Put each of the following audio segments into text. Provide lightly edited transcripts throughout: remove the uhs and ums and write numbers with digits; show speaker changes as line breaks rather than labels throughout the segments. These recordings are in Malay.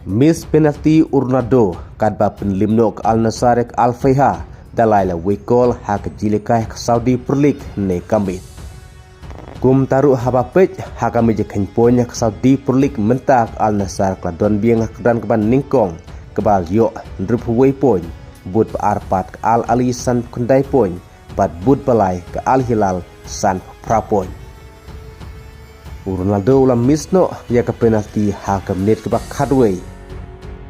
Miss penalti Ronaldo kadba penlimno ke Al Nassr Al Fayha dalai la wekol hak jilikai ke Saudi Pro League ne kambit. Kum taru haba pej hak kami jekan ponya ke Saudi Pro League mentak Al Nassr kladon biang kedan keban ningkong kebal yo ndrup huwei poin bud arpat ke Al Ali san kundai poin bat bud balai ke Al Hilal san prapoin. Ronaldo ulam misno ya ke penalti hak menit ke bakadway.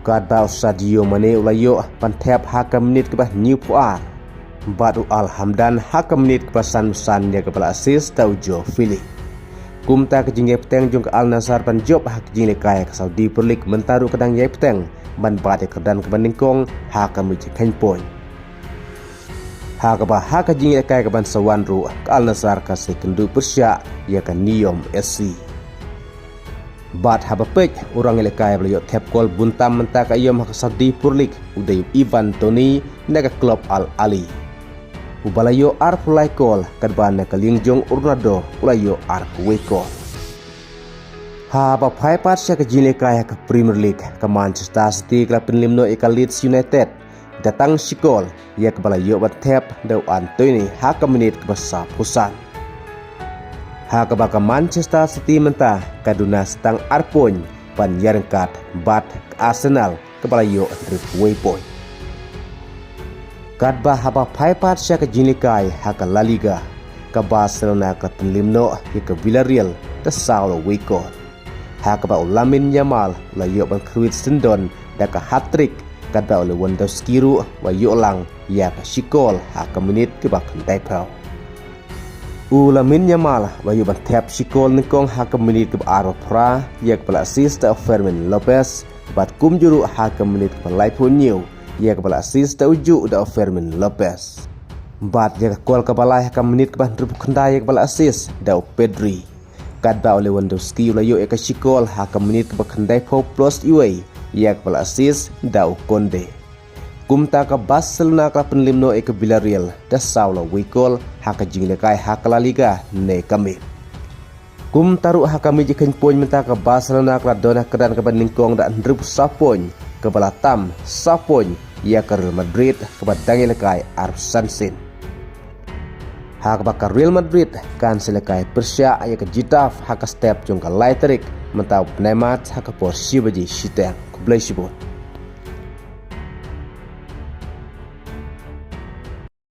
Kadba Sadio Mane ulayo pantep hak menit ke bah New Puar. Batu Alhamdan hak menit ke san ya ke bala assist tau Jo Philip. Kumta ke jingye peteng jung ke Al Nassr pan job hak jingle kaya ke Saudi Pro League mentaru kedang ye peteng ban bate kedan ke bandingkong hak menit kan poin. Hak bah hak jingle kaya ke ban sawan ru ke Al Nassr ka sekendu Persya ya ke Niyom SC. Bat haba pej orang elekai beliau tap gol buntam mentak ayam hak Saudi Pro League uday Ivan Toney naga klub Al Ali. Ubalayo ar pulai gol kadban naga lingjong Ronaldo ulayo ar kuwe gol. Haba pai pat ke jilekai ke Premier League ke Manchester City klub penlimno eka Leeds United datang sikol ya ke balayo bat tap dau Anthony hak menit ke besar pusat. Hak baka Manchester City mentah kaduna setang arpoin pan yarengkat bat Arsenal kepala yo drip point. Kadba haba paipat sya ke jinikai hak La Liga ke Barcelona ke penlimno ke Villarreal ke Saulo Wiko. Hak ba Lamine Yamal la yo ban kruit sendon da ke hat-trick kadba Lewandowski ru wa yo lang ya ke sikol hak menit ke bakan daipau. Lamine Yamal bayu ban tap sikol ningkong hak menit ke aro pra yak bala assist Fermin Lopez bat kum juru hak menit ke lai punyu yak bala assist uju da Fermin Lopez bat yak gol ke bala hak menit ke ban drup kendai yak bala assist da Pedri kadba Lewandowski ulayo yak sikol hak menit ke bakandai po plus iwe yak bala assist da Konde. Kumta ke Barcelona ke penlimno ke Villarreal da Saulo Wikol hak jinglekai hak La Liga ne kami. Kum taru hak kami jikan poin menta ke Barcelona ke dona kedan ke bandingkong da ndrup sapoin ke balatam sapoin ya ke Real Madrid ke badanglekai Arsenal. Hak bakar Real Madrid kan selekai Persya ya ke Getafe hak step jong ke Leipzig mentau Neymar hak por sibaji siteng ke Blaisibot.